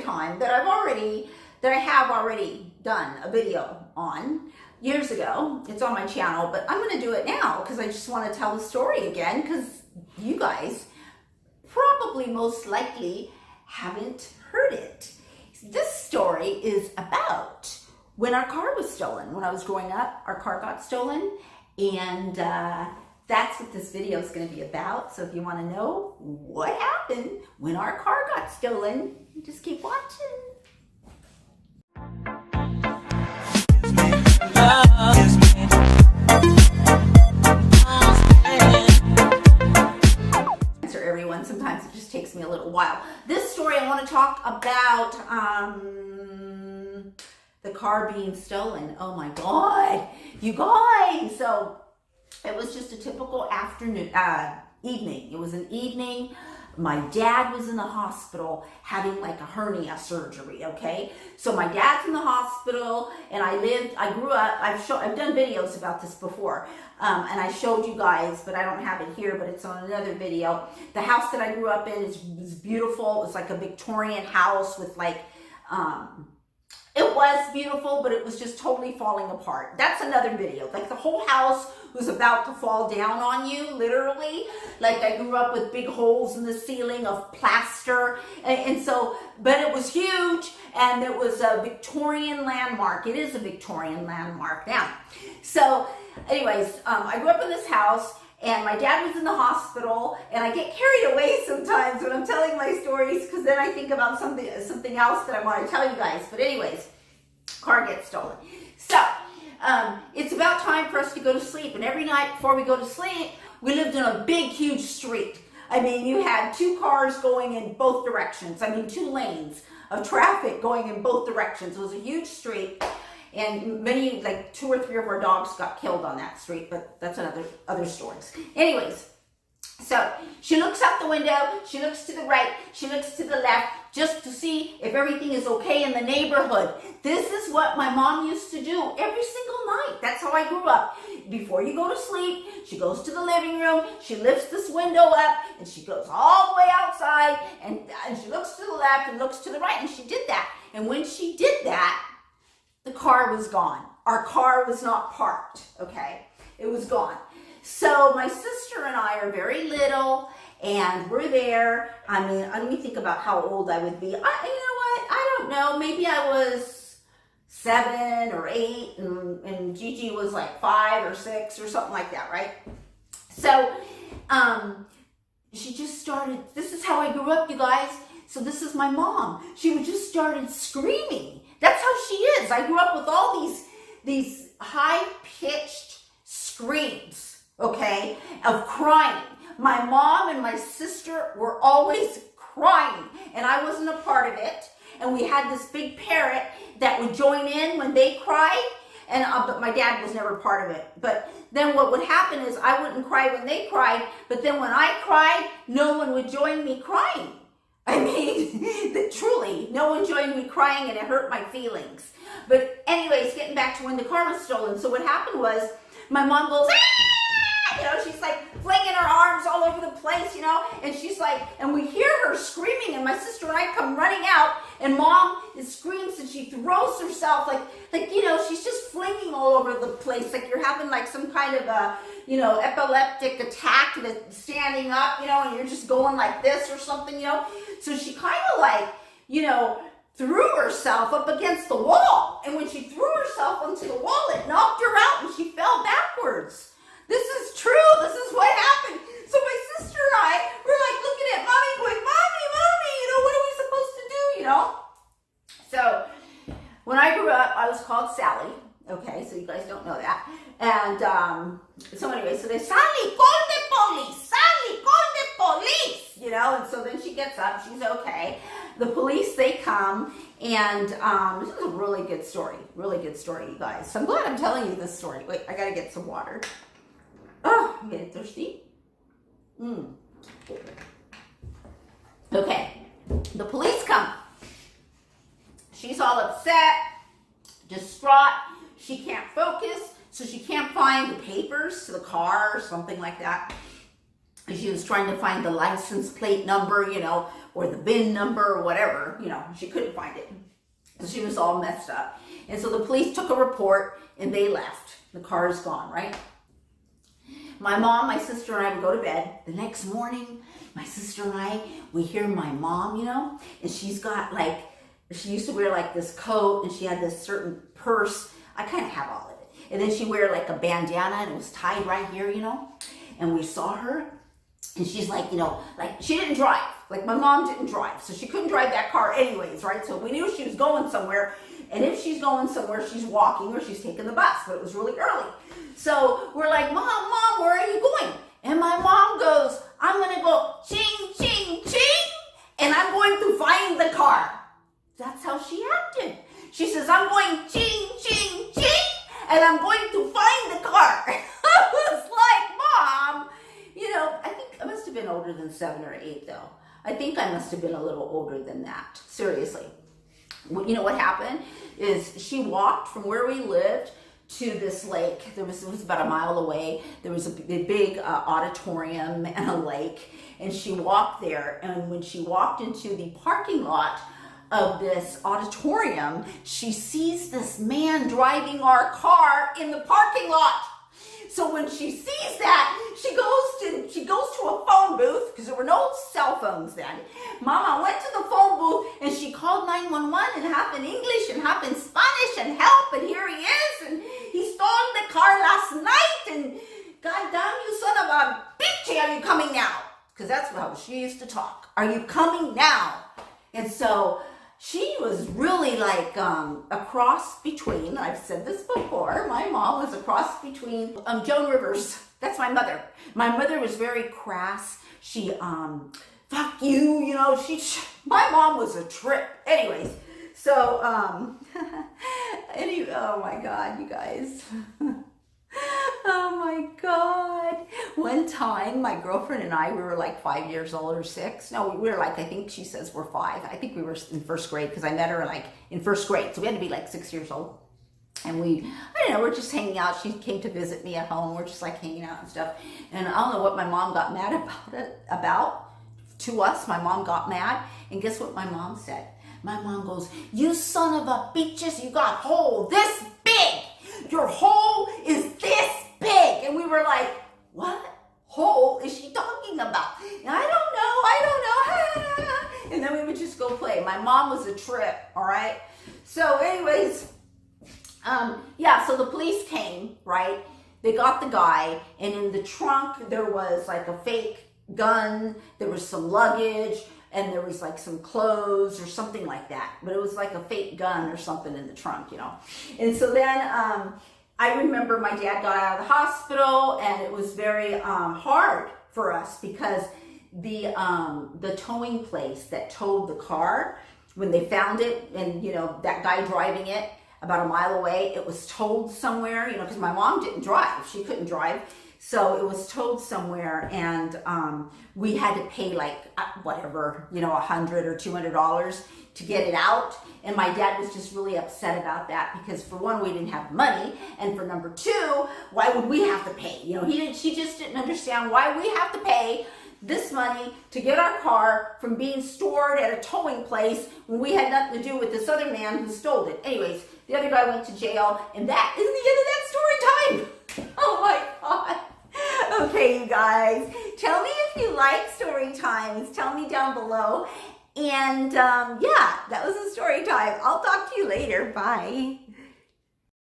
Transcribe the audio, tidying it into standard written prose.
time that I have already done a video on years ago. It's on my channel, but I'm going to do it now because I just want to tell the story again, because you guys probably most likely haven't heard it. This story is about when our car was stolen. When I was growing up, our car got stolen, and that's what this video is going to be about. So if you want to know what happened when our car got stolen, just keep watching. Answer everyone. Sometimes it just takes me a little while. This story I want to talk about the car being stolen. Oh my God, you guys. So it was just a typical evening. It was an evening. My dad was in the hospital having like a hernia surgery, okay? So my dad's in the hospital, and I grew up, I've done videos about this before, and I showed you guys, but I don't have it here, but it's on another video. The house that I grew up in is beautiful. It's like a Victorian house with like, it was beautiful, but it was just totally falling apart. That's another video. Like the whole house was about to fall down on you, literally. Like I grew up with big holes in the ceiling of plaster. And so, but it was huge, and it was a Victorian landmark. It is a Victorian landmark now. So anyways, I grew up in this house, and my dad was in the hospital, and I get carried away sometimes when I'm telling my stories, because then I think about something else that I want to tell you guys. But anyways, car gets stolen. So it's about time for us to go to sleep, and every night before we go to sleep, we lived in a big, huge street. I mean, you had two cars going in both directions. I mean, two lanes of traffic going in both directions. It was a huge street. And many, like 2 or 3 of our dogs got killed on that street, but that's other stories. Anyways, so she looks out the window, she looks to the right, she looks to the left, just to see if everything is okay in the neighborhood. This is what my mom used to do every single night. That's how I grew up. Before you go to sleep, she goes to the living room, she lifts this window up, and she goes all the way outside, and she looks to the left and looks to the right, and she did that. And when she did that, the car was gone. Our car was not parked, okay? It was gone. So my sister and I are very little, and we're there. I mean, let me think about how old I would be. You know what? I don't know. Maybe I was 7 or 8, and Gigi was like 5 or 6 or something like that, right? So she just started, this is how I grew up, you guys. So this is my mom. She just started screaming. That's how she is. I grew up with all these high-pitched screams, okay, of crying. My mom and my sister were always crying, and I wasn't a part of it. And we had this big parrot that would join in when they cried, and but my dad was never part of it. But then what would happen is I wouldn't cry when they cried, but then when I cried, no one would join me crying. I mean, truly, no one joined me crying, and it hurt my feelings. But anyways, getting back to when the car was stolen. So what happened was, my mom goes, ah! You know, she's like flinging her arms all over the place, you know, and she's like, and we hear her screaming, and my sister and I come running out, and mom screams, and she throws herself like, you know, she's just flinging all over the place, like you're having like some kind of a, you know, epileptic attack that's standing up, you know, and you're just going like this or something, you know. So she kind of like, you know, threw herself up against the wall. And when she threw herself onto the wall, it knocked her out, and she fell backwards. This is true. This is what happened. So my sister and I were like looking at mommy going, mommy, you know, what are we supposed to do, you know? So when I grew up, I was called Sally. Okay, so you guys don't know that. And so anyway, so they, Sally, call the police. Sally, call the police. You know, and so then she gets up. She's okay. The police, they come, and this is a really good story. Really good story, you guys. So I'm glad I'm telling you this story. Wait, I got to get some water. Oh, I'm getting thirsty. Okay, the police come. She's all upset, distraught. She can't focus, so she can't find the papers to the car or something like that. And she was trying to find the license plate number, you know, or the VIN number or whatever. You know, she couldn't find it. So she was all messed up. And so the police took a report and they left. The car is gone, right? My mom, my sister, and I would go to bed. The next morning, my sister and I, we hear my mom, you know, and she's got like, she used to wear like this coat and she had this certain purse. I kind of have all of it. And then she wear like a bandana and it was tied right here, you know. And we saw her and she's like, you know, like she didn't drive. Like my mom didn't drive. So she couldn't drive that car anyways, right? So we knew she was going somewhere. And if she's going somewhere, she's walking or she's taking the bus. But it was really early. So we're like, Mom, where are you going? And my mom goes, I'm going to go ching, ching, ching. And I'm going to find the car. That's how she acted. She says, I'm going ching, ching, ching. And I'm going to find the car. I was like, Mom, you know, I think I must have been older than 7 or 8 though. I think I must have been a little older than that. Seriously. You know what happened is she walked from where we lived to this lake. It was about a mile away. There was a big auditorium and a lake. And she walked there. And when she walked into the parking lot of this auditorium, she sees this man driving our car in the parking lot. So when she sees that, she goes to a phone booth because there were no cell phones then. Mama went to the phone booth and she called 911 and half in English and half in Spanish and help, and here he is, and he stole the car last night, and God damn you son of a bitch, are you coming now? Because that's how she used to talk. Are you coming now? And so she was really like a cross between, I've said this before, my mom was a cross between Joan Rivers. That's my mother. My mother was very crass. She, fuck you, you know, my mom was a trip. Anyways, so, oh my God, you guys. Oh my God. One time, my girlfriend and I, we were like 5 years old or 6. No, we were like, I think she says we're 5. I think we were in first grade because I met her like in first grade. So we had to be like 6 years old. And I don't know, we're just hanging out. She came to visit me at home. We're just like hanging out and stuff. And I don't know what my mom got mad about to us. My mom got mad. And guess what my mom said? My mom goes, you son of a bitches, you got hole this big. Your hole is this big. And we were like, what hole is she talking about? And I don't know. And then we would just go play. My mom was a trip, all right? So anyways, yeah, so the police came, right? They got the guy, and in the trunk, there was like a fake gun. There was some luggage, and there was like some clothes or something like that. But it was like a fake gun or something in the trunk, you know. And so then I remember my dad got out of the hospital, and it was very hard for us because the towing place that towed the car, when they found it, and you know, that guy driving it about a mile away, it was towed somewhere, you know, because my mom didn't drive. She couldn't drive. So it was towed somewhere, and we had to pay like whatever, you know, $100 or $200 to get it out. And my dad was just really upset about that because for one, we didn't have money, and for number two, why would we have to pay? You know, she just didn't understand why we have to pay this money to get our car from being stored at a towing place when we had nothing to do with this other man who stole it. Anyways, the other guy went to jail, and that is the end of that story time. Oh my God. Okay, you guys, tell me if you like story times. Tell me down below. And yeah, that was a story time. I'll talk to you later. Bye.